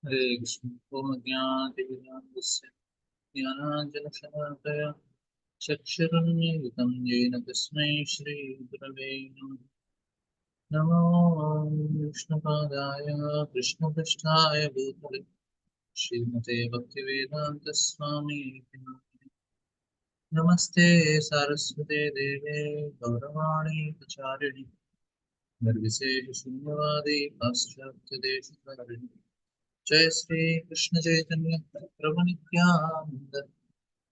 हरे कृष्ण ओम ज्ञानतिमिरान्धस्य ज्ञानाञ्जनशलाकया चक्षुरुन्मीलितं येन तस्मै श्रीगुरवे नमः। नमो विष्णुपादाय कृष्णपृष्ठाय भूतले श्रीमते भक्तिवेदान्तस्वामी नमस्ते सारस्वते देवे गौरवाणी प्रचारिणि निर्विशेषशून्यवादी पाश्चात्यदेशकारिणि जय श्री कृष्ण चैतन्य प्रभु नित्यानंद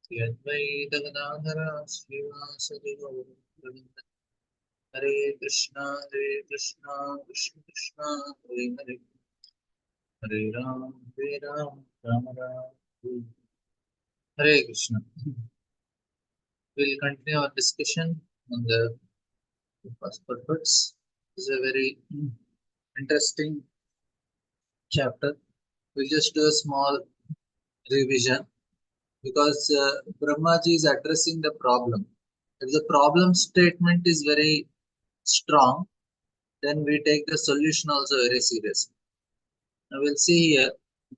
श्री अद्वैत गदाधर श्रीवासदि गौरभक्त हरे कृष्णा कृष्ण कृष्णा हरे हरे हरे राम राम राम हरे Krishna. We'll continue our discussion on the first purpose. This is a very interesting chapter. We'll just do a small revision because Brahmaji is addressing the problem. If the problem statement is very strong, then we take the solution also very seriously. Now we'll see here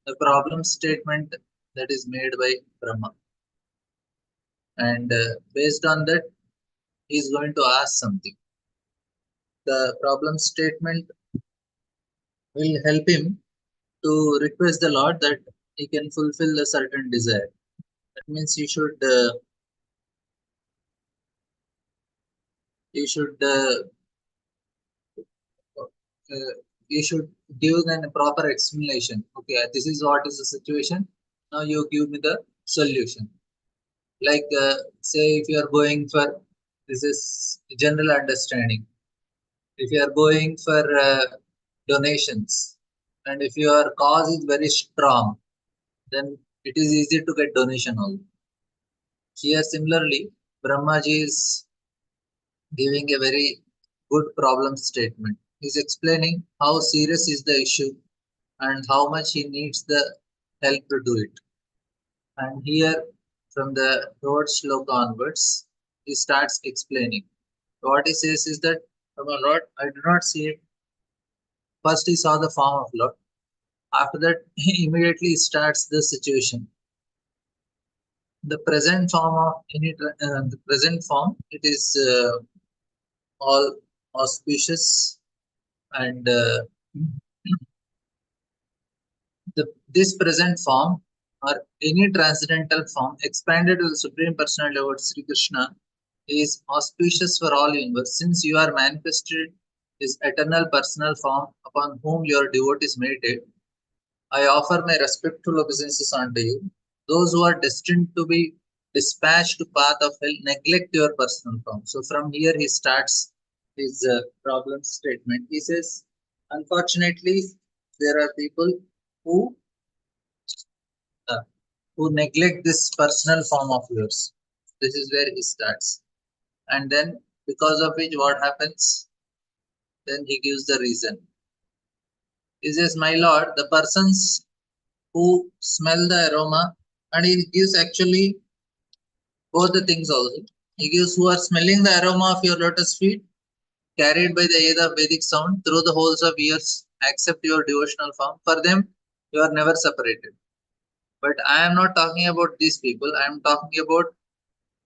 the problem statement that is made by Brahma, and based on that, he is going to ask something. The problem statement will help him to request the Lord that he can fulfill a certain desire. That means he should give a proper explanation. Okay, this is what is the situation. Now you give me the solution. Like say if you are going for, this is general understanding. If you are going for donations, and if your cause is very strong, then it is easy to get donation also. Here similarly, Brahmaji is giving a very good problem statement. He's explaining how serious is the issue and how much he needs the help to do it. And here, from the third shloka onwards, he starts explaining. What he says is that, from a Lord, I do not see it. First, he saw the form of Lord. After that, he immediately starts the situation. The present form of the present form, it is all auspicious, and this present form or any transcendental form expanded to the Supreme Personality of Sri Krishna is auspicious for all universe, since you are manifested his eternal personal form upon whom your devotees meditate. I offer my respectful obeisances unto you. Those who are destined to be dispatched to path of hell neglect your personal form. So from here he starts his problem statement. He says, unfortunately, there are people who uh, who neglect this personal form of yours. This is where he starts. And then, because of which, what happens? Then he gives the reason. He says, my lord, the persons who smell the aroma, and he gives actually both the things also. He gives who are smelling the aroma of your lotus feet, carried by the aid of Vedic sound through the holes of ears, accept your devotional form. For them, you are never separated. But I am not talking about these people. I am talking about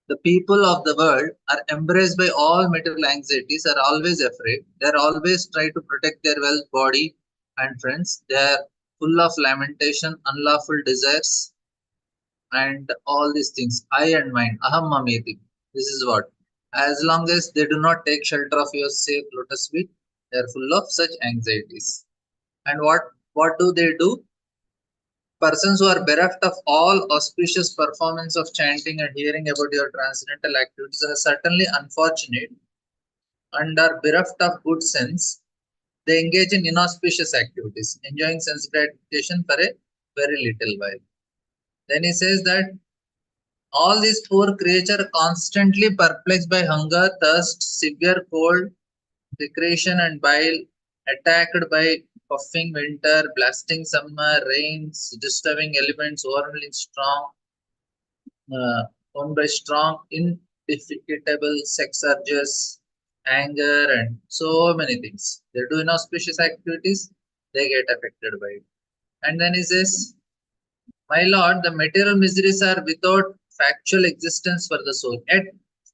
the people of the world are embraced by all material anxieties, are always afraid. They are always try to protect their wealth, body, and friends. They are full of lamentation, unlawful desires, and all these things. I and mine, aham mameti. This is what. As long as they do not take shelter of your safe lotus feet, they are full of such anxieties. And what do they do? Persons who are bereft of all auspicious performance of chanting and hearing about your transcendental activities are certainly unfortunate and are bereft of good sense. They engage in inauspicious activities, enjoying sense gratification for a very little while. Then he says that all these poor creatures are constantly perplexed by hunger, thirst, severe cold, recreation, and bile, attacked by puffing winter, blasting summer, rains, disturbing elements, overwhelming strong, owned by strong, indefatigable sex urges, anger, and so many things. They do inauspicious activities, they get affected by it. And then he says, my lord, the material miseries are without factual existence for the soul. Yet,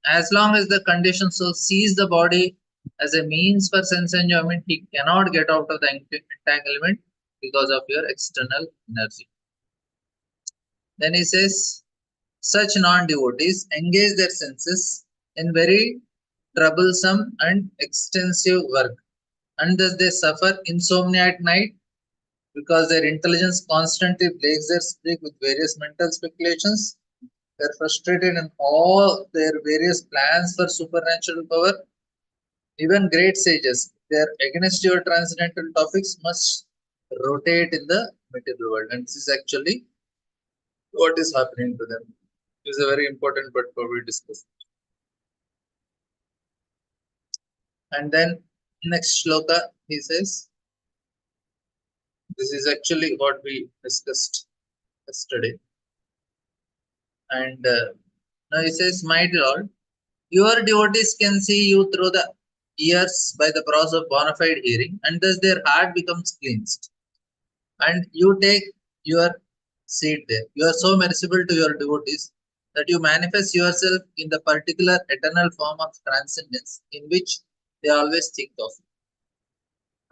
as long as the conditioned soul sees the body as a means for sense enjoyment, he cannot get out of the entanglement because of your external energy. Then he says, such non-devotees engage their senses in very troublesome and extensive work, and thus they suffer insomnia at night because their intelligence constantly plagues their spirit with various mental speculations. They are frustrated in all their various plans for supernatural power. Even great sages, they are against your transcendental topics, must rotate in the material world, and this is actually what is happening to them. This is a very important part for we discuss. And then next shloka, he says, this is actually what we discussed yesterday. And now he says, my Lord, your devotees can see you through the ears by the process of bona fide hearing, and thus their heart becomes cleansed. And you take your seat there. You are so merciful to your devotees that you manifest yourself in the particular eternal form of transcendence in which they always think of.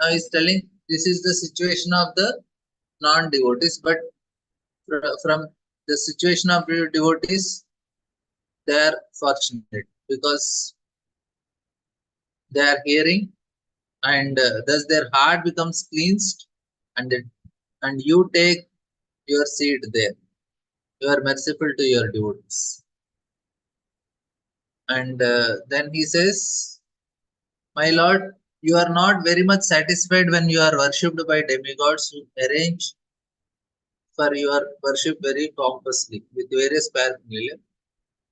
Now he's telling this is the situation of the non-devotees, but from the situation of devotees, they are fortunate because they are hearing, and thus their heart becomes cleansed, and and you take your seat there. You are merciful to your devotees. And then he says, my Lord, you are not very much satisfied when you are worshipped by demigods who arrange for your worship very pompously with various paraphernalia,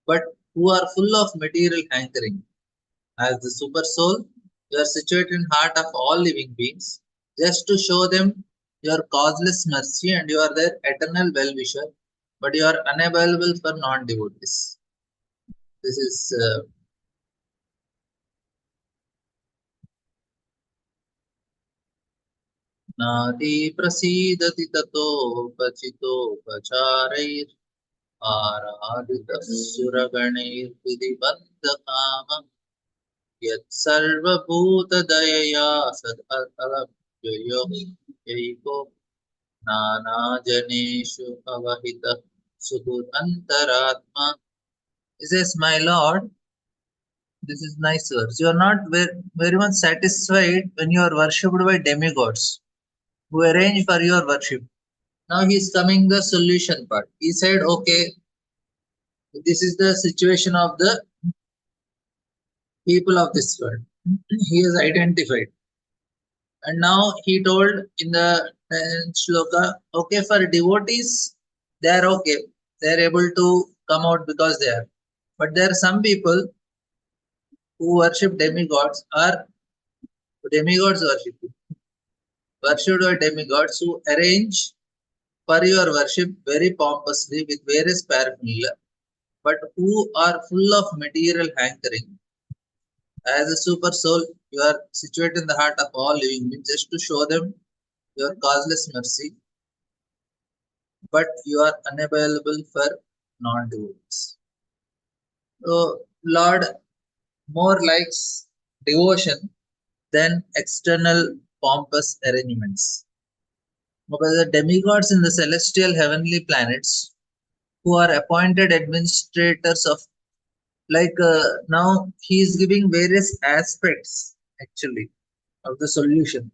but who are full of material hankering. As the super soul, you are situated in heart of all living beings, just to show them your causeless mercy, and you are their eternal well-wisher, but you are unavailable for non-devotees. This is नाति प्रसीदति ततोपचितोपचारैः आराधितः सुरगणैर्विधिबद्धकामः यत्सर्वभूतदयया सदलभ्ययो नानाजनेषु अवहितः सुहृदन्तरात्मा. He says, my Lord, this is nice verse. You are not very much satisfied when you are worshipped by demigods who arrange for your worship. Now he is coming the solution part. He said, okay, this is the situation of the people of this world. He is identified. And now he told in the shloka, okay, for devotees, they are okay. They are able to come out because they are. But there are some people who worship demigods or demigods worship. Worshipped by demigods who arrange for your worship very pompously with various paraphernalia, but who are full of material hankering. As a super soul, you are situated in the heart of all living beings just to show them your causeless mercy, but you are unavailable for non-devotees. So, Lord more likes devotion than external pompous arrangements. Because the demigods in the celestial heavenly planets who are appointed administrators of, like now he is giving various aspects actually of the solution.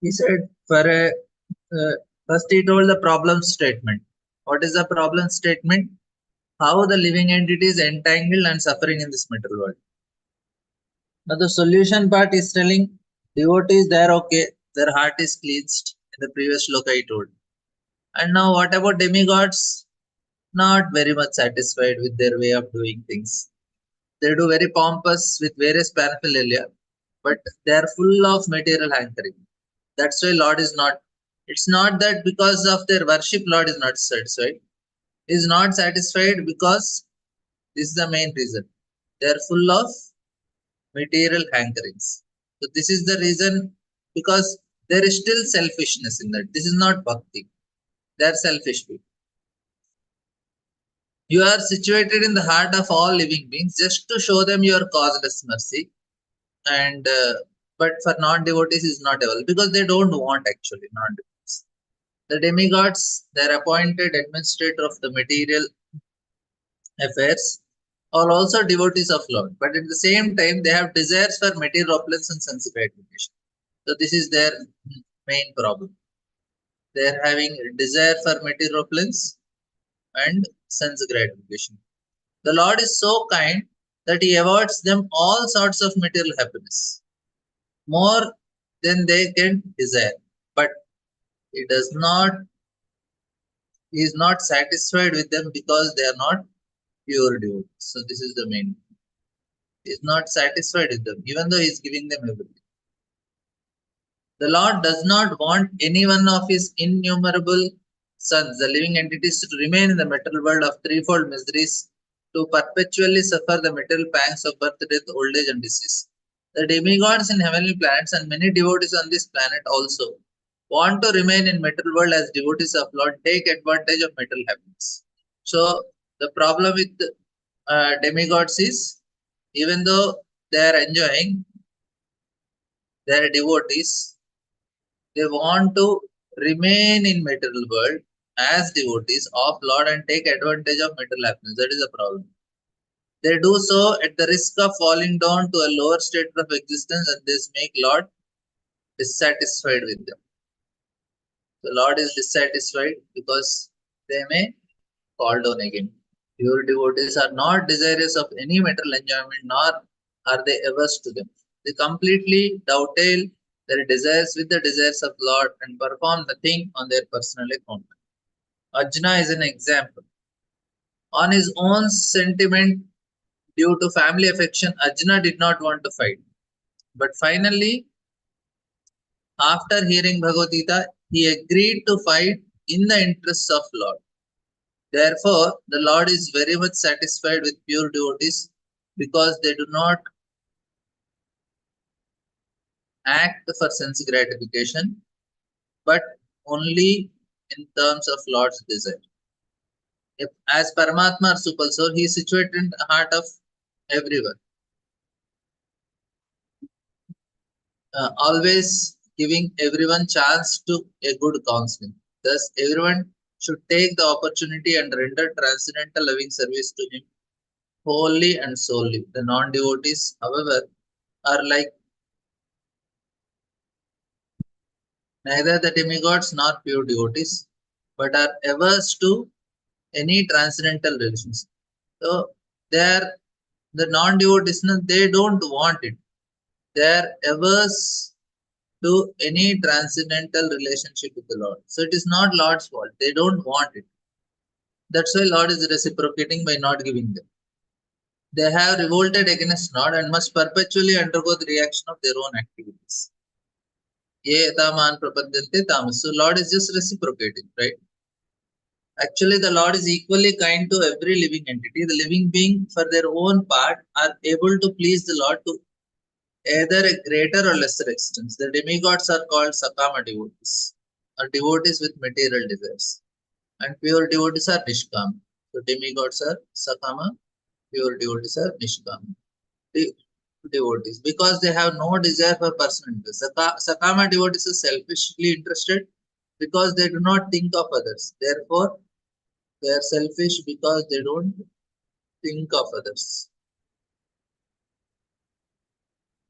He said for a first he told the problem statement. What is the problem statement? How the living entity is entangled and suffering in this material world. Now the solution part is telling devotees they are okay, their heart is cleansed. In the previous shloka I told. And now what about demigods? Not very much satisfied with their way of doing things. They do very pompous with various paraphernalia, but they are full of material hankering. That's why Lord is not. It's not that because of their worship, Lord is not satisfied. He is not satisfied because this is the main reason. They are full of material hankerings. So this is the reason because there is still selfishness in that. This is not bhakti. They are selfish people. You are situated in the heart of all living beings just to show them your causeless mercy. And but for non-devotees is not available because they don't want actually non-devotees. The demigods, they are appointed administrator of the material affairs, are also devotees of Lord, but at the same time they have desires for material opulence and sense gratification. So this is their main problem. They are having a desire for material opulence and sense gratification. The Lord is so kind that He awards them all sorts of material happiness, more than they can desire. But He does not, He is not satisfied with them because they are not pure devotees. So this is the main. He is not satisfied with them, even though He is giving them everything. The Lord does not want any one of His innumerable sons, the living entities, to remain in the material world of threefold miseries, to perpetually suffer the material pangs of birth, death, old age, and disease. The demigods in heavenly planets and many devotees on this planet also want to remain in material world as devotees of Lord, take advantage of material happiness. So the problem with demigods is, even though they are enjoying, they are devotees, they want to remain in material world as devotees of Lord and take advantage of material happiness. That is the problem. They do so at the risk of falling down to a lower state of existence, and this make Lord dissatisfied with them. The Lord is dissatisfied because they may fall down again. Pure devotees are not desirous of any material enjoyment, nor are they averse to them. They completely dovetail their desires with the desires of Lord and perform nothing on their personal account. Arjuna is an example. On his own sentiment, due to family affection, Arjuna did not want to fight. But finally, after hearing Bhagavad Gita, he agreed to fight in the interests of Lord. Therefore, the Lord is very much satisfied with pure devotees because they do not act for sense gratification, but only in terms of Lord's desire. If, as Paramatma or Super Soul, he is situated in the heart of everyone, always giving everyone chance to a good counseling. Thus, everyone should take the opportunity and render transcendental loving service to him wholly and solely. The non-devotees, however, are like neither the demigods nor pure devotees, but are averse to any transcendental relations. So they are the non-devotees, they don't want it. They are averse to any transcendental relationship with the Lord. So it is not Lord's fault. They don't want it. That's why Lord is reciprocating by not giving them. They have revolted against Lord and must perpetually undergo the reaction of their own activities. So Lord is just reciprocating, right? Actually, the Lord is equally kind to every living entity. The living being, for their own part, are able to please the Lord to either a greater or lesser extent. The demigods are called Sakama devotees, or devotees with material desires. And pure devotees are Nishkama. So demigods are Sakama, pure devotees are Nishkama. Devotees, because they have no desire for personal interest. Sakama devotees are selfishly interested because they do not think of others. Therefore, they are selfish because they don't think of others.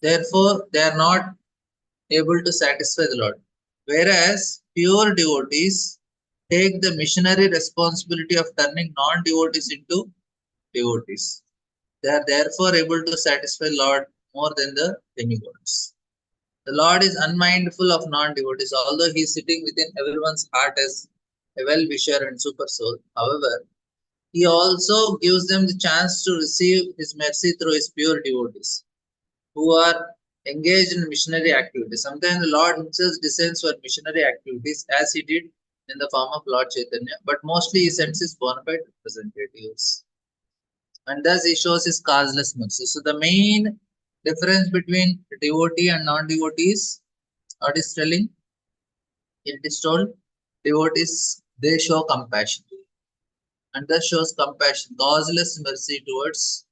Therefore, they are not able to satisfy the Lord. Whereas pure devotees take the missionary responsibility of turning non-devotees into devotees. They are therefore able to satisfy Lord more than the demigods. The Lord is unmindful of non-devotees, although he is sitting within everyone's heart as a well-wisher and super soul. However, he also gives them the chance to receive his mercy through his pure devotees, who are engaged in missionary activities. Sometimes the Lord himself descends for missionary activities, as he did in the form of Lord Chaitanya, but mostly he sends his bona fide representatives. And thus he shows his causeless mercy. So the main difference between devotee and non-devotee is what is telling? It is told devotees they show compassion and thus shows compassion, causeless mercy towards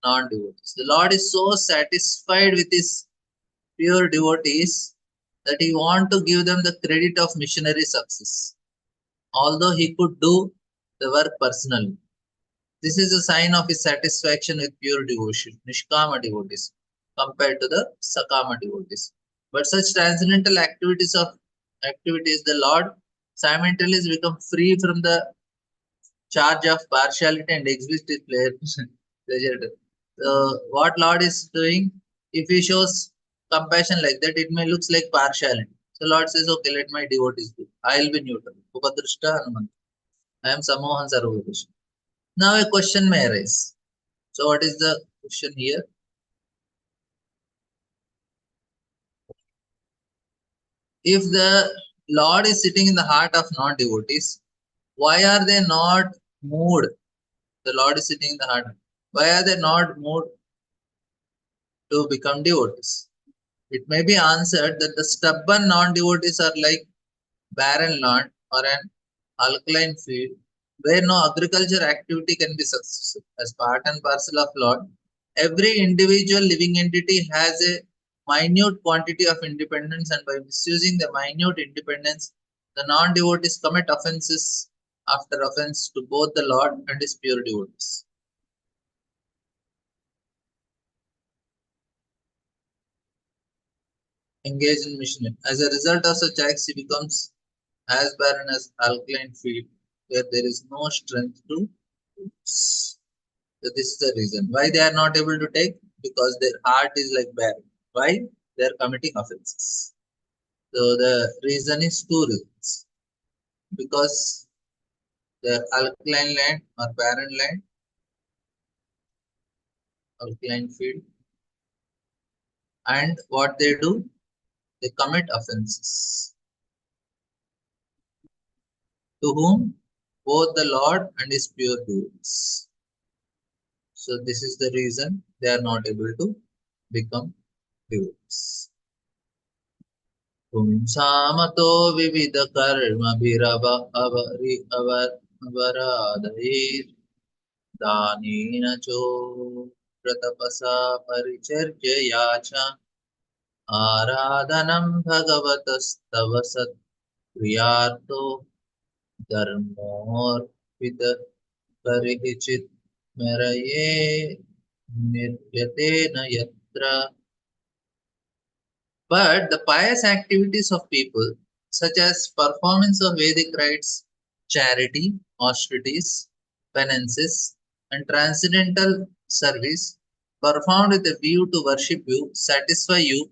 non-devotees. The Lord is so satisfied with his pure devotees that he want to give them the credit of missionary success, although he could do the work personally. This is a sign of his satisfaction with pure devotion, Nishkama devotees, compared to the Sakama devotees. But such transcendental activities, the Lord simultaneously become free from the charge of partiality and exhibits his pleasure. So what Lord is doing, if he shows compassion like that, it may looks like partiality. So Lord says, okay, let my devotees do. I will be neutral. Upadrishta Hanuman. I am Samohan Sarvabhausha. Now a question may arise. So what is the question here? If the Lord is sitting in the heart of non-devotees, why are they not moved? The Lord is sitting in the heart. Why are they not moved to become devotees? It may be answered that the stubborn non-devotees are like barren land or an alkaline field where no agriculture activity can be successful. As part and parcel of Lord, every individual living entity has a minute quantity of independence, and by misusing the minute independence, the non-devotees commit offenses after offense to both the Lord and his pure devotees. Engage in mission. As a result of such acts, he becomes as barren as alkaline field where there is no strength to. So this is the reason why they are not able to take, because their heart is like barren. Why? They are committing offenses. So the reason is two reasons. Because the alkaline land or barren land, alkaline field, and what they do, they commit offenses. To whom? Both the Lord and his pure devotees. So this is the reason they are not able to become devotees. पुंसामतो विविधकर्मभिरवराधैर्दानेन चोक्ततपसा परिचर्यया च आराधनं भगवतस्तव सत्क्रियार्थो धर्मोऽर्पितकर्हिचित् स्मरये निर्यते न यत्र. But the pious activities of people, such as performance of Vedic rites, charity, austerities, penances, and transcendental service, performed with a view to worship you, satisfy you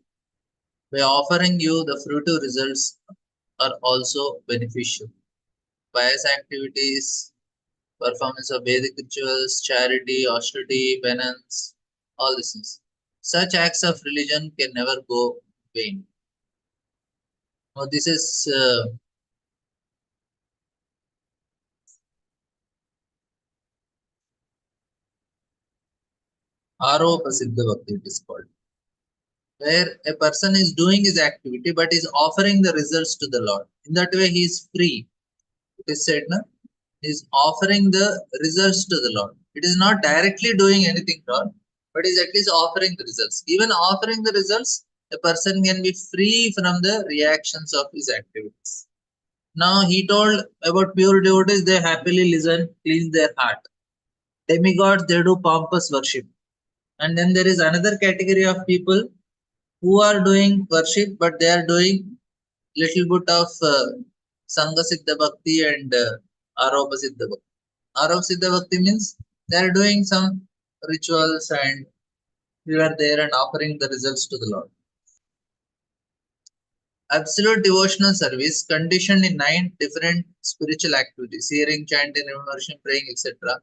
by offering you the fruitive results, are also beneficial. Pious activities, performance of Vedic rituals, charity, austerity, penance, all these things. Such acts of religion can never go vain. Now, this is Aropa Siddha Bhakti, it is called, where a person is doing his activity but is offering the results to the Lord. In that way, he is free. It is said, no? He is offering the results to the Lord. It is not directly doing anything wrong, but is at least offering the results. Even offering the results, a person can be free from the reactions of his activities. Now, he told about pure devotees, they happily listen, cleanse their heart. Demigods, they do pompous worship. And then there is another category of people who are doing worship, but they are doing little bit of Sangha Siddha Bhakti and Aropa Siddha Bhakti. Aropa Siddha Bhakti means they are doing some rituals and we are there and offering the results to the Lord. Absolute devotional service conditioned in 9 different spiritual activities, hearing, chanting, immersion, praying, etc.,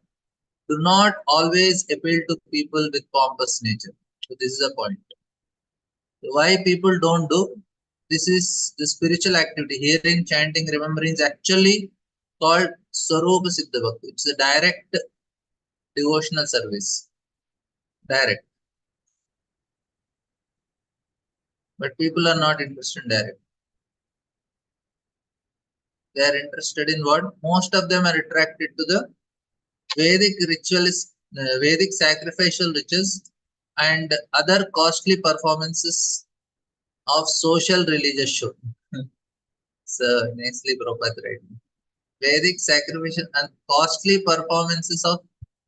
do not always appeal to people with pompous nature. So this is a point. Why people don't do? This is the spiritual activity. Hearing, chanting, remembering is actually called Swarupa Siddha Bhakti. It's a direct devotional service. Direct. But people are not interested in direct. They are interested in what? Most of them are attracted to the Vedic rituals, Vedic sacrificial rituals, and other costly performances of social religious show. So nicely Prabhupada right. Vedic sacrificial and costly performances of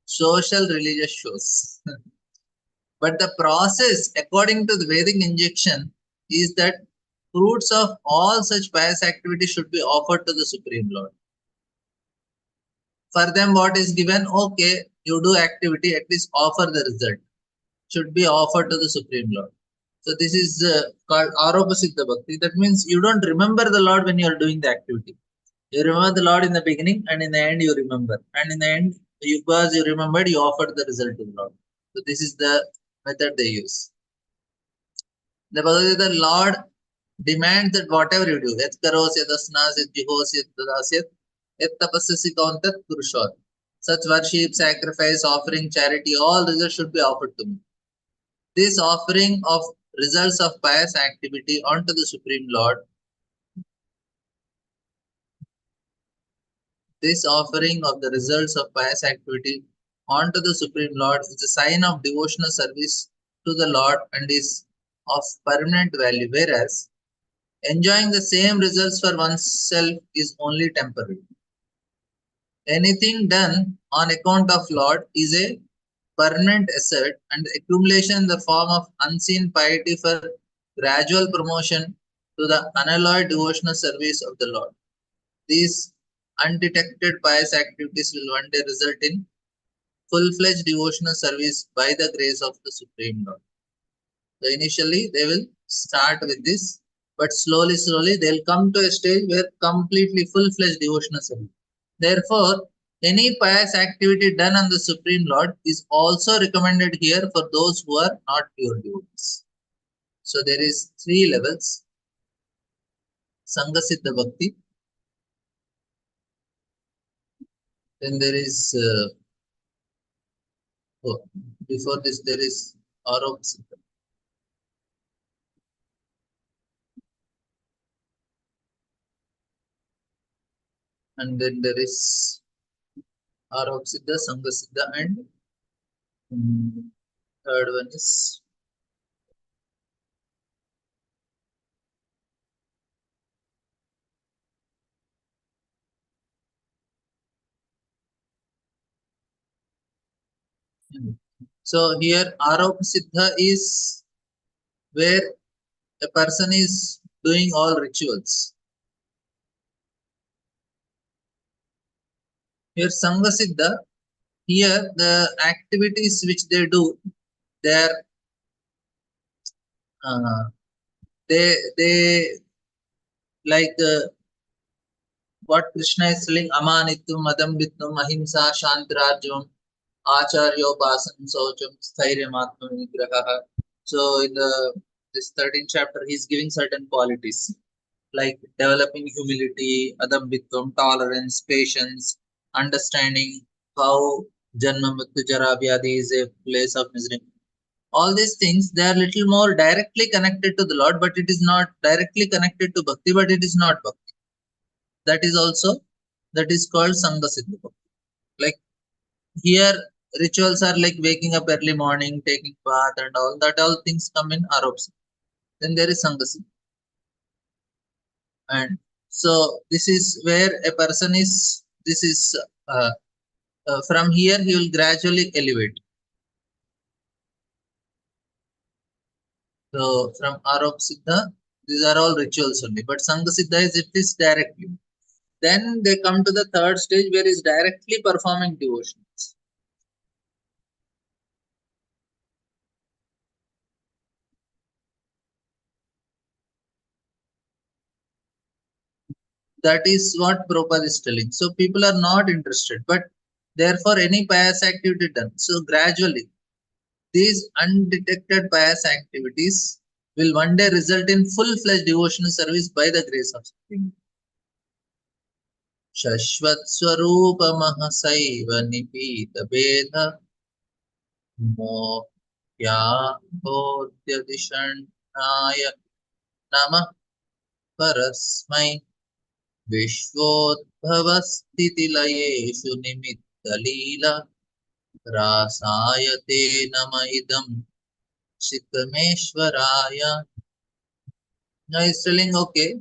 social religious shows. But the process, according to the Vedic injection, is that fruits of all such pious activity should be offered to the Supreme Lord. For them, what is given? Okay, you do activity, at least offer the result. Should be offered to the Supreme Lord. So this is called Aropa Siddha Bhakti. That means you don't remember the Lord when you are doing the activity. You remember the Lord in the beginning, and in the end you remember. And in the end, because you remembered, you offered the result to the Lord. So this is the method they use. The Bhagavad Gita, Lord demands that whatever you do, yat karos, yat asnas, yat jihos, yat dasyat, yat tapasyasi kauntat purushot. Such worship, sacrifice, offering, charity, all results should be offered to me. This offering of results of pious activity onto the Supreme Lord, this offering of the results of pious activity onto the Supreme Lord is a sign of devotional service to the Lord and is of permanent value, whereas enjoying the same results for oneself is only temporary. Anything done on account of Lord is a permanent asset and accumulation in the form of unseen piety for gradual promotion to the unalloyed devotional service of the Lord. These undetected pious activities will one day result in full-fledged devotional service by the grace of the Supreme Lord. So initially they will start with this, but slowly they'll come to a stage where completely full-fledged devotional service. Therefore, any pious activity done on the Supreme Lord is also recommended here for those who are not pure devotees. So there is three levels: Sangha Siddha Bhakti, then there is oh, before this there is Arop Siddha, and then there is Arop Siddha, Sangha Siddha, and third one is so here Arop Siddha is where a person is doing all rituals. Here Sangha Siddha, here the activities which they do, they are uh, they like what Krishna is telling: Amanittum, Adambittum, Ahimsa, Shantirajam, Acharyo, Basan, Saucham, Sthairyam, Vigraha. So in the this 13th chapter, he is giving certain qualities like developing humility, adambitvam, tolerance, patience, understanding how Janma Mrityu Jara Vyadhi is a place of misery. All these things, they are little more directly connected to the Lord, but it is not directly connected to Bhakti, but it is not Bhakti. That is also, that is called Sangha Siddha Bhakti. Like here, rituals are like waking up early morning, taking bath and all that, all things come in Arops. Then there is Sangha Siddha. And so this is where a person is, this is from here he will gradually elevate. So from Arop Siddha, these are all rituals only, but Sangha Siddha is it is directly. Then they come to the third stage where is directly performing devotions. That is what Prabhupada is telling. So people are not interested, but therefore any pious activity done. So gradually these undetected pious activities will one day result in full-fledged devotional service by the grace of Supreme. Shashvat Swarupamahasaiva Nipita Bedha Mohyadishanaya Namah Parasmai. विश्वोद्भवस्थितिलयेषु निमित्तलीला रासायते नम इदं Shikrameshwaraya. Now he's telling, okay,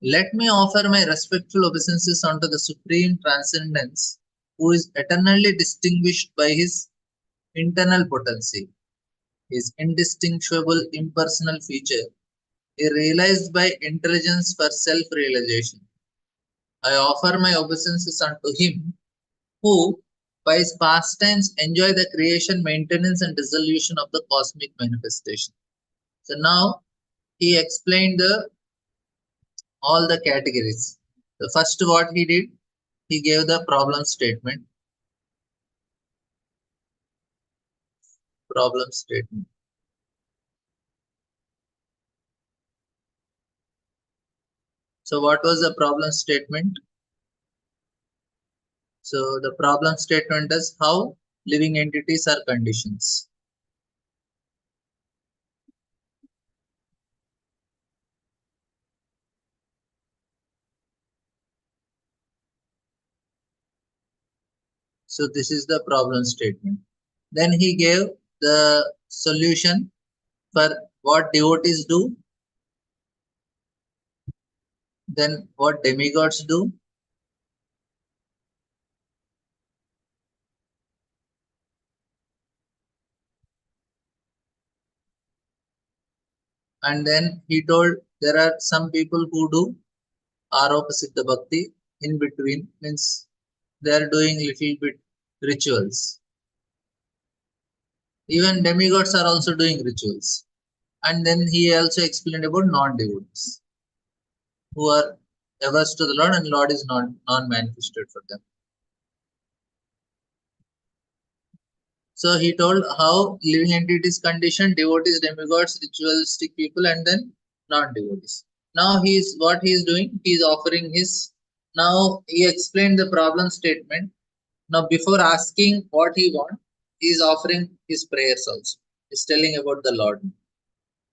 let me offer my respectful obeisances unto the Supreme Transcendence, who is eternally distinguished by his internal potency, his indistinguishable impersonal feature, realized by intelligence for self-realization. I offer my obeisances unto him, who, by his pastimes, enjoy the creation, maintenance, and dissolution of the cosmic manifestation. So now he explained all the categories. The first what he did, he gave the problem statement. Problem statement. So what was the problem statement? So the problem statement is how living entities are conditions. So this is the problem statement. Then he gave the solution for what devotees do, then what demigods do, and then he told there are some people who do Aropa Siddha Bhakti in between, means they are doing little bit rituals. Even demigods are also doing rituals. And then he also explained about non-devotees who are averse to the Lord and Lord is not non-manifested for them. So he told how living entities condition, devotees, demigods, ritualistic people, and then non-devotees. Now what he is doing, he is offering his. Now he explained the problem statement. Now before asking what he wants, he is offering his prayers also. He is telling about the Lord.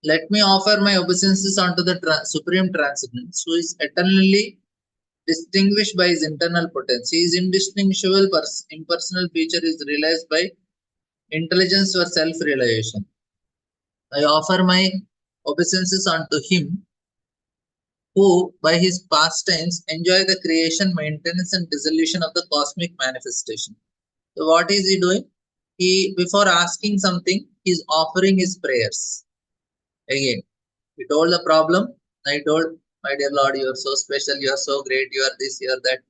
Let me offer my obeisances unto the Supreme Transcendence, who is eternally distinguished by his internal potency. His indistinguishable impersonal feature is realized by intelligence or self-realization. I offer my obeisances unto him, who, by his pastimes, enjoy the creation, maintenance, and dissolution of the cosmic manifestation. So, what is he doing? He, before asking something, he is offering his prayers. Again, he told the problem. I told, my dear Lord, you are so special, you are so great, you are this, you are that.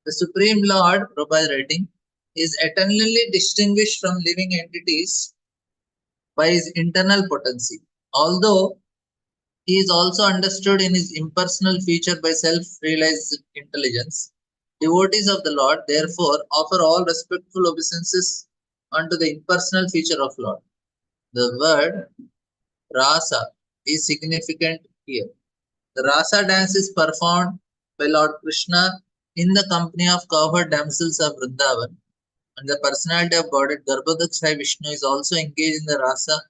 The Supreme Lord, Prabhupada writing, is eternally distinguished from living entities by his internal potency. Although he is also understood in his impersonal feature by self-realized intelligence, devotees of the Lord therefore offer all respectful obeisances unto the impersonal feature of Lord. The word rasa is significant here. The rasa dance is performed by Lord Krishna in the company of cowherd damsels of Vrindavan, and the personality of Godhead Garbhodakshai Vishnu is also engaged in the rasa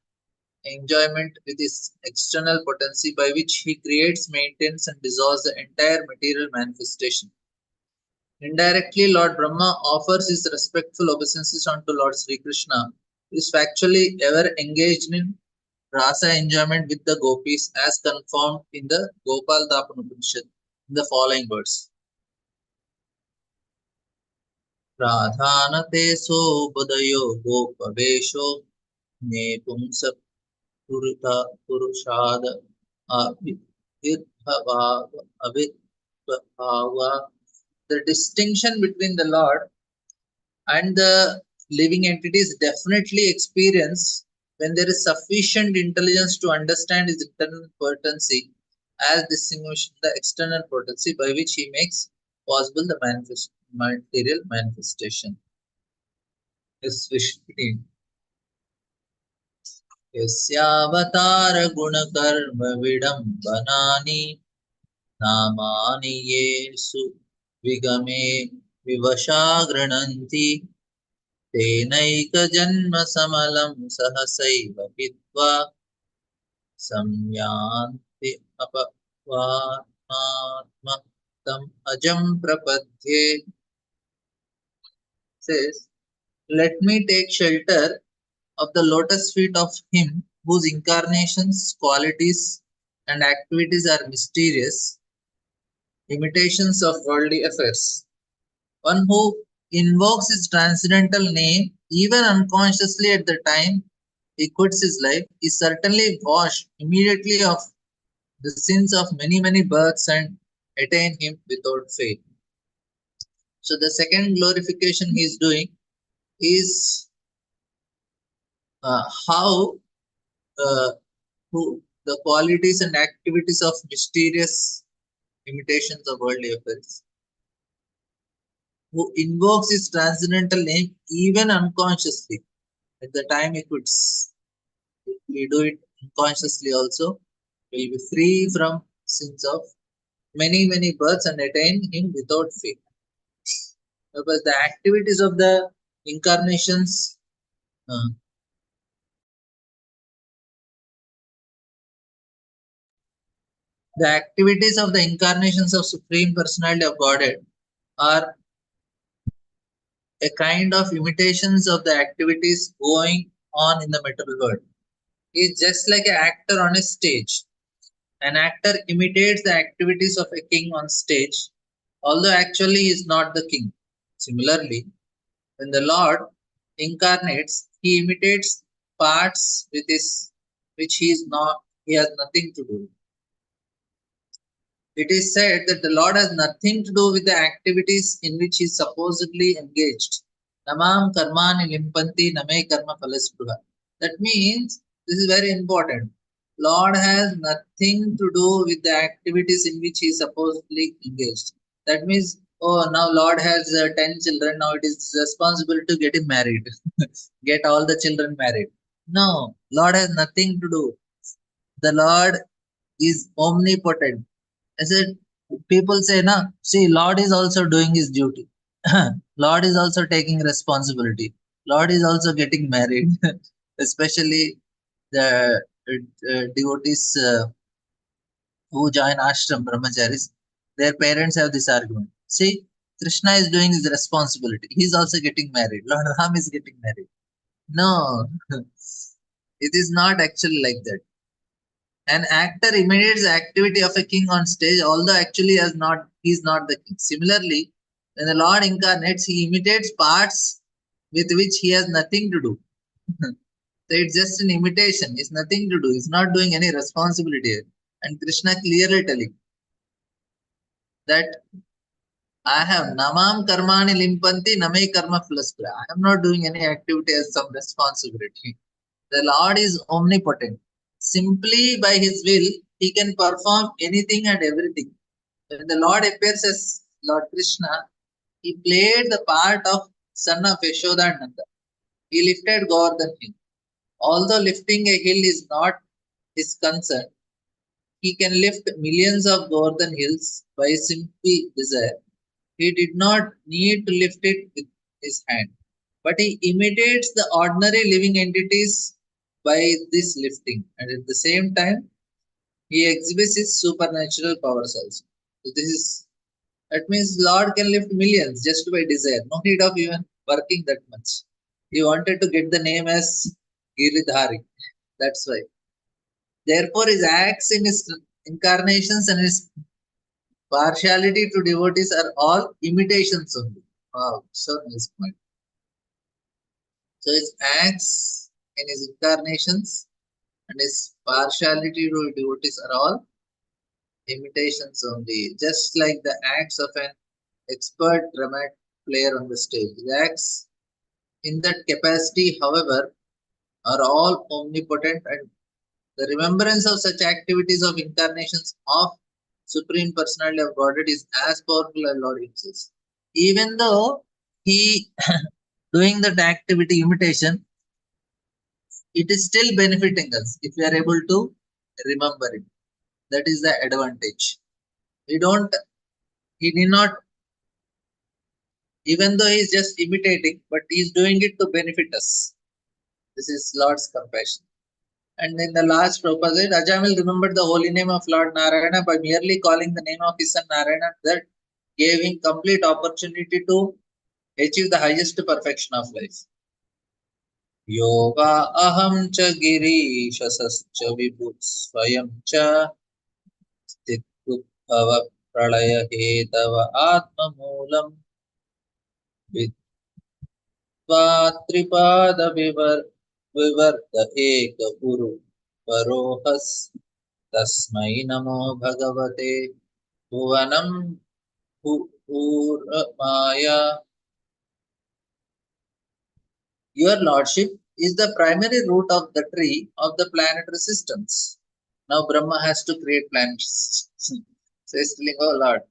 enjoyment with his external potency by which he creates, maintains, and dissolves the entire material manifestation. Indirectly, Lord Brahma offers his respectful obeisances unto Lord Sri Krishna, who is factually ever engaged in rasa enjoyment with the gopis as confirmed in the Gopal Dapan Upanishad in the following words. Pradhanate sobadayo gopavesho ne pumsa purushad avitbhava. The distinction between the Lord and the living entities definitely experience when there is sufficient intelligence to understand his internal potency as distinguished the external potency by which he makes possible the material manifestation. Is Vishnu. यस्यावतार गुणकर्म विडम्बनानि नामानि येषु विगमे विवशा गृह्णन्ति तेनैकजन्म समलं सहसैव हित्वा Samyanti apavatmatma tam ajam prapadye. Says, let me take shelter of the lotus feet of him whose incarnations, qualities, and activities are mysterious imitations of worldly affairs. One who invokes his transcendental name even unconsciously at the time he quits his life is certainly washed immediately of the sins of many, many births and attain him without fail. So the second glorification he is doing is how uh, who, the qualities and activities of mysterious imitations of worldly affairs, who invokes his transcendental name even unconsciously at the time he quits. If we do it unconsciously also, will be free from sins of many, many births and attain him without fail. Because the activities of the incarnations, uh, the activities of the incarnations of Supreme Personality of Godhead are a kind of imitations of the activities going on in the material world. He is just like an actor on a stage. An actor imitates the activities of a king on stage, although actually he is not the king. Similarly, when the Lord incarnates, he imitates parts with his which he has nothing to do. It is said that the Lord has nothing to do with the activities in which he is supposedly engaged. Namam karmani limpanti name karma phalaspuha. That means this is very important. Lord has nothing to do with the activities in which he is supposedly engaged. That means, oh, now Lord has 10 children, now it is responsible to get him married, get all the children married. No, Lord has nothing to do. The Lord is omnipotent. I said, people say, na, see, Lord is also doing his duty. Lord is also taking responsibility. Lord is also getting married, especially the devotees who join ashram brahmacharis. Their parents have this argument. See, Krishna is doing his responsibility. He is also getting married. Lord Ram is getting married. No, it is not actually like that. An actor imitates the activity of a king on stage, although actually he is not the king. Similarly, when the Lord incarnates, he imitates parts with which he has nothing to do. So it's just an imitation. It's nothing to do. It's not doing any responsibility. And Krishna clearly telling that I have namam karmani limpanti name karma philaspra. I am not doing any activity as some responsibility. The Lord is omnipotent. Simply by his will, he can perform anything and everything. When the Lord appears as Lord Krishna, he played the part of son of Yashoda and Nanda. He lifted Govardhan hill. Although lifting a hill is not his concern, he can lift millions of Govardhan hills by simple desire. He did not need to lift it with his hand, but he imitates the ordinary living entities by this lifting, and at the same time, he exhibits his supernatural powers also. So this is that means Lord can lift millions just by desire. No need of even working that much. He wanted to get the name as Giridhari. That's why. Therefore, his acts in his incarnations and his partiality to devotees are all imitations only. Wow, so nice point. So his acts in his incarnations and his partiality to devotees are all imitations only. Just like the acts of an expert dramatic player on the stage. His acts in that capacity, however, are all omnipotent, and the remembrance of such activities of incarnations of Supreme Personality of Godhead is as powerful as Lord himself. Even though he doing that activity imitation, it is still benefiting us if we are able to remember it. That is the advantage. We don't, he did not, even though he is just imitating, but he is doing it to benefit us. This is Lord's compassion. And in the last proposal, Ajamil remembered the holy name of Lord Narayana by merely calling the name of his son Narayana, that gave him complete opportunity to achieve the highest perfection of life. Yoga aham cha girishasascha vibhut swayam cha stitbhava pralaya hetava atma moolam vidva vivarta eka guru varohas tasmai namo bhagavate bhuvanam Maya. Your Lordship is the primary root of the tree of the planetary systems. Now Brahma has to create planets. So he's telling, oh Lord.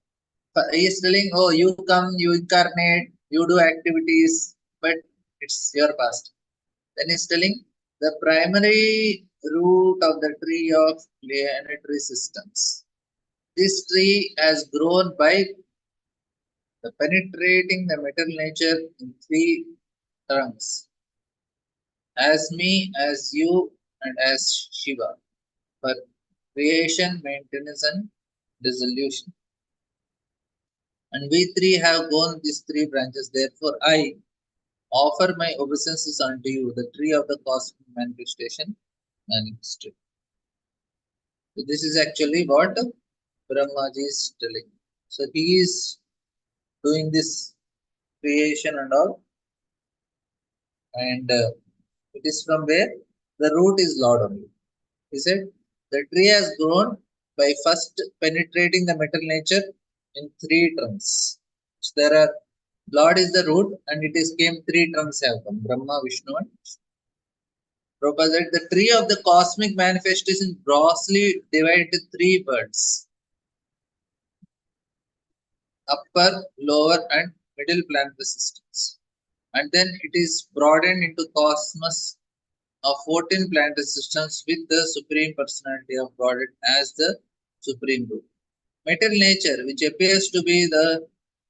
He is telling, oh, you come, you incarnate, you do activities, but it's your past. Then he's telling, the primary root of the tree of planetary systems. This tree has grown by the penetrating the metal nature in three trunks, as me, as you, and as Shiva, for creation, maintenance, and dissolution. And we three have gone these three branches. Therefore, I offer my obeisances unto you, the tree of the cosmic manifestation manifested. So this is actually what Brahmaji is telling. So he is doing this creation and all, and it is from where the root is Lord only. He said, the tree has grown by first penetrating the metal nature in three trunks. So there are Lord is the root, and it is came three trunks have come, Brahma, Vishnu, and Prabhupada said the tree of the cosmic manifestation grossly divided into three parts: upper, lower, and middle planetary systems. And then it is broadened into cosmos of 14 planetary systems with the Supreme Personality of Godhead as the Supreme Root. Metal nature, which appears to be the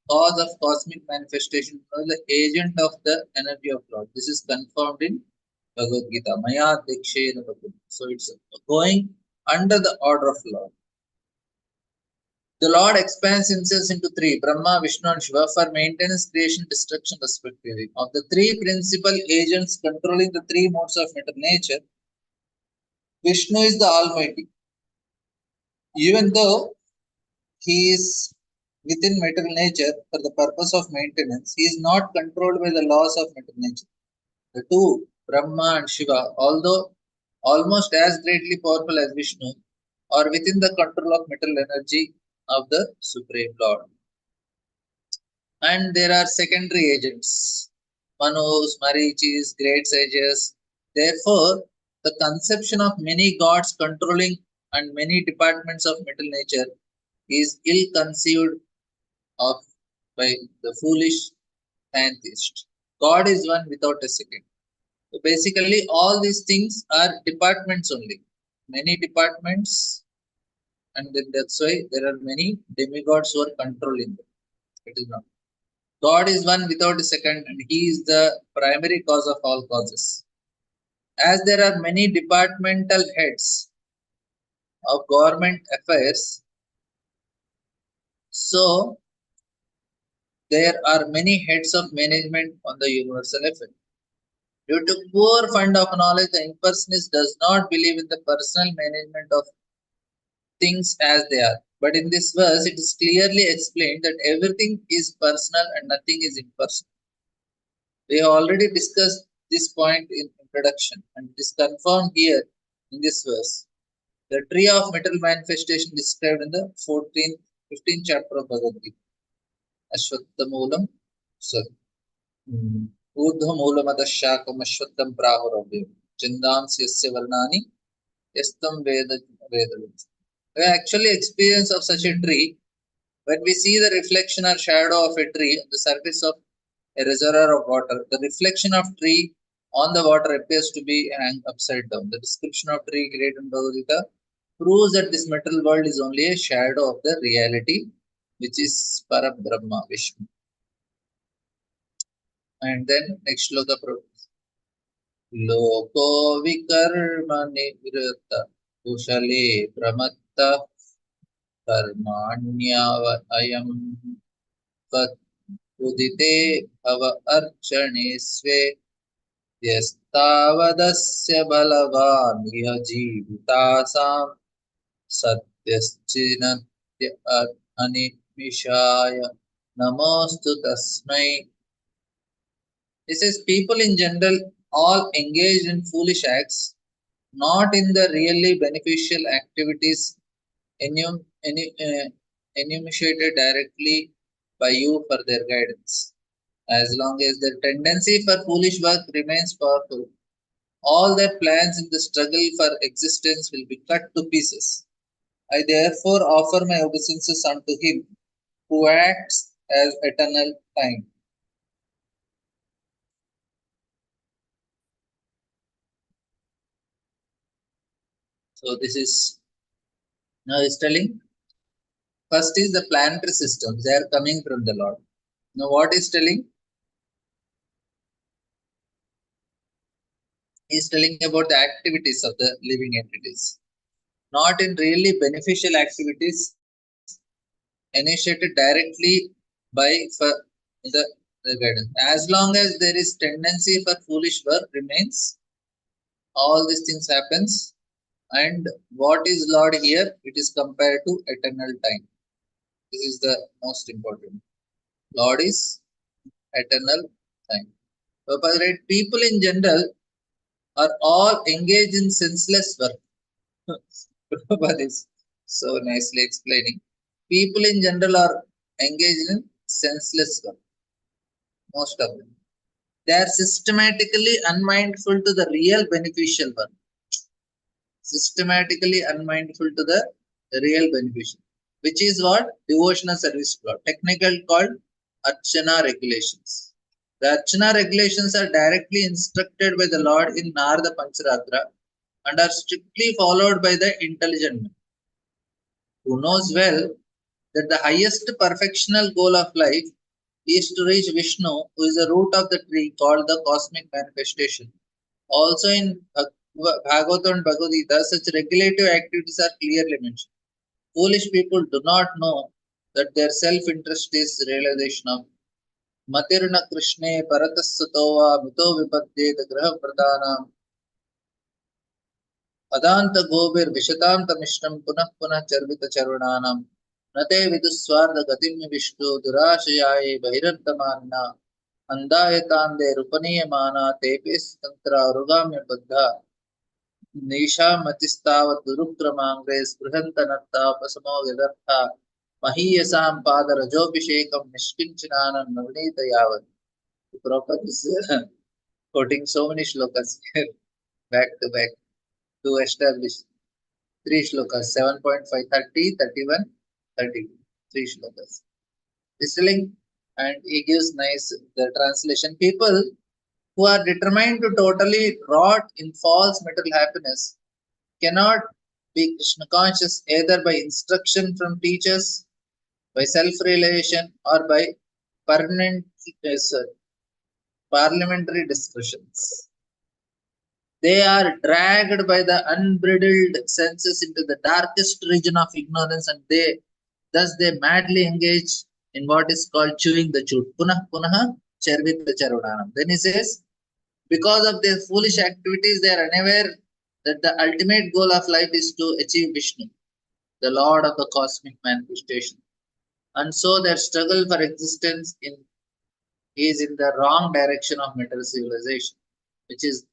cause of cosmic manifestation, or the agent of the energy of Lord. This is confirmed in Bhagavad Gita. Maya Dikshena Bhagavad. So it's going under the order of Lord. The Lord expands himself into three, Brahma, Vishnu, and Shiva, for maintenance, creation, destruction, respectively. Of the three principal agents controlling the three modes of metal nature, Vishnu is the Almighty. Even though he is within metal nature for the purpose of maintenance, he is not controlled by the laws of metal nature. The two, Brahma and Shiva, although almost as greatly powerful as Vishnu, are within the control of metal energy of the Supreme Lord. And there are secondary agents, Manus, Marichis, great sages. Therefore, the conception of many gods controlling and many departments of metal nature is ill conceived of by the foolish pantheist. God is one without a second. So basically, all these things are departments only. Many departments, and then that's why there are many demigods who are controlling them. It is not. God is one without a second, and He is the primary cause of all causes. As there are many departmental heads of government affairs, so there are many heads of management on the universal effect. Due to poor fund of knowledge, the impersonalist does not believe in the personal management of things as they are. But in this verse, it is clearly explained that everything is personal and nothing is impersonal. We have already discussed this point in introduction, and it is confirmed here in this verse. The tree of metal manifestation described in the 15th chapter of Bhagavad Gita. Ashwattham Sat. Urdhvamulamadasyakam Ashwattham Prahuravya. Chandams Yasya Varnani Yastam Veda Veda. We actually experience of such a tree when we see the reflection or shadow of a tree on the surface of a reservoir of water. The reflection of tree on the water appears to be hanged upside down. The description of tree created in Bhagavad Gita proves that this material world is only a shadow of the reality, which is Parabrahma Vishnu. And then next shloka. Loko vikarma nivrita kushale pramatta karmanyava ayam vat udite bhava archane sve yastavadasya balavan yajivitasam satyaschinatya animishaya namostu tasmai. He says people in general all engaged in foolish acts, not in the really beneficial activities enumerated directly by you for their guidance. As long as their tendency for foolish work remains powerful, all their plans in the struggle for existence will be cut to pieces. I therefore offer my obeisances unto him who acts as eternal time. So this is now he's telling first is the planetary systems, they are coming from the Lord. Now what is telling? He is telling about the activities of the living entities, not in really beneficial activities initiated directly by for the guidance. As long as there is tendency for foolish work remains, all these things happens. And what is Lord here? It is compared to eternal time. This is the most important. Lord is eternal time. Prabhupada writes, people in general are all engaged in senseless work. Prabhupada is so nicely explaining. People in general are engaged in senseless work, most of them. They are systematically unmindful to the real beneficial work. Systematically unmindful to the real beneficial, which is what? Devotional service law. Technical called Archana regulations. The Archana regulations are directly instructed by the Lord in Narada Pancharatra and are strictly followed by the intelligent man who knows well that the highest perfectional goal of life is to reach Vishnu, who is the root of the tree called the cosmic manifestation. Also in Bhagavatam and Bhagavad Gita, such regulative activities are clearly mentioned. Foolish people do not know that their self-interest is realization of Matirna Krishne Paratasatova Mito Vipadde the Graha Pradhanam अदान्त गोभिर् विशतान्तमिष्टं पुनः पुनः चर्वित चर्वणानां न ते विदुस्वार्थ गतिं विष्णु दुराशयाये बहिरन्तमानिना अन्धायतान्ते रूपनीयमाना तेऽपि तन्त्रा रुगाम्य बद्धा नैषामतिस्तावत् दुरुक्रमाङ्गे स्पृहन्तनत्तापसमो यदर्था महीयसां पादरजोऽभिषेकं निष्किञ्चनानं नवनीत यावत्. Prabhupada is quoting so many shlokas here back to back to establish three shlokas 7.5, 30, 31, 32. Three shlokas. Distilling, and he gives nice the translation. People who are determined to totally rot in false material happiness cannot be Krishna conscious either by instruction from teachers, by self realization, or by permanent parliamentary discussions. They are dragged by the unbridled senses into the darkest region of ignorance, and they madly engage in what is called chewing the chute. Punah punaha charvita charudanam. Then he says, because of their foolish activities, they are unaware that the ultimate goal of life is to achieve Vishnu, the Lord of the cosmic manifestation. And so their struggle for existence is in the wrong direction of material civilization, which is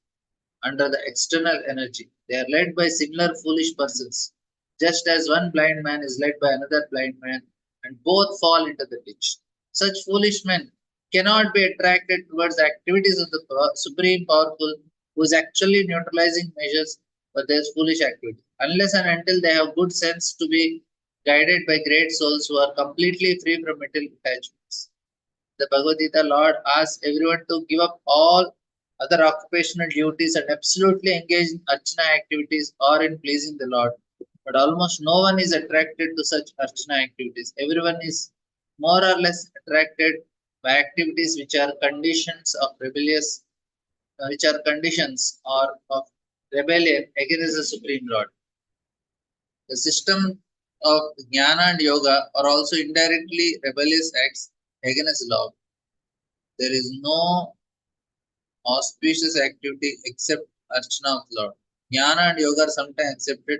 under the external energy. They are led by similar foolish persons, just as one blind man is led by another blind man, and both fall into the ditch. Such foolish men cannot be attracted towards the activities of the supreme powerful, who is actually neutralizing measures for their foolish activity, unless and until they have good sense to be guided by great souls who are completely free from material attachments. The Bhagavad Gita, Lord asks everyone to give up all other occupational duties and absolutely engage in archana activities or in pleasing the Lord. But almost no one is attracted to such archana activities. Everyone is more or less attracted by activities which are conditions of rebellious which are conditions or of rebellion against the Supreme Lord. The system of jnana and yoga are also indirectly rebellious acts against law. There is no auspicious activity except Archana of Lord. Jnana and yoga are sometimes accepted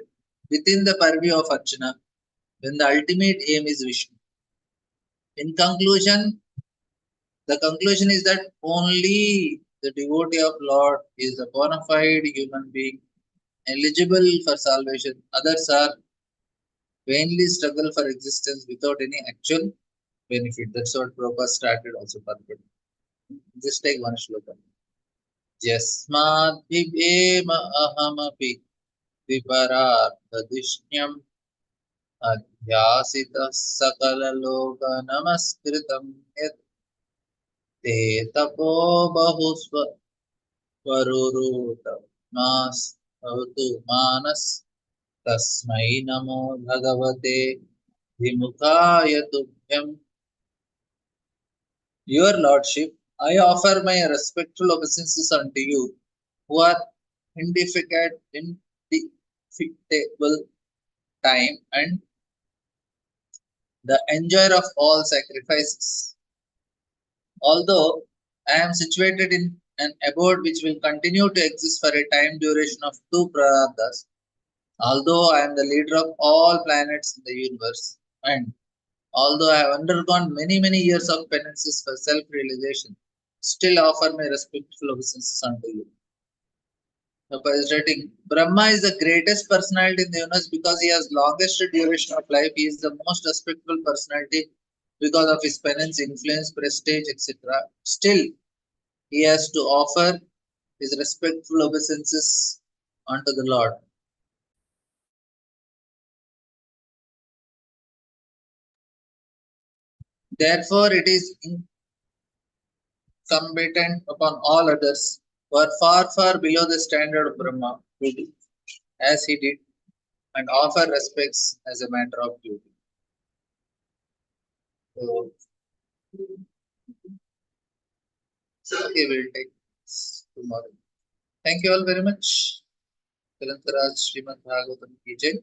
within the purview of Archana when the ultimate aim is Vishnu. In conclusion, the conclusion is that only the devotee of Lord is a bona fide human being eligible for salvation. Others are vainly struggle for existence without any actual benefit. That's what Prabhupada started also purport. Just take one shloka. Yasmat vibhema ahamapi viparadadishnyam adhyasita sakala loka namaskritam yat te tapo bahusva varurota mas avatu manas tasmai namo bhagavate vimukaya tubhyam. Your Lordship, I offer my respectful obeisances unto you, who are indefatigable time and the enjoyer of all sacrifices. Although I am situated in an abode which will continue to exist for a time duration of two prarabdhas, although I am the leader of all planets in the universe, and although I have undergone many years of penances for self realization, still offer my respectful obeisances unto you. By stating, Brahma is the greatest personality in the universe because he has longest duration of life. He is the most respectful personality because of his penance, influence, prestige, etc. Still, he has to offer his respectful obeisances unto the Lord. Therefore, it is incumbent upon all others who are far below the standard of Brahma to do as he did and offer respects as a matter of duty. So, okay, we'll take tomorrow. Thank you all very much. Srimad Bhagavatam ki jai.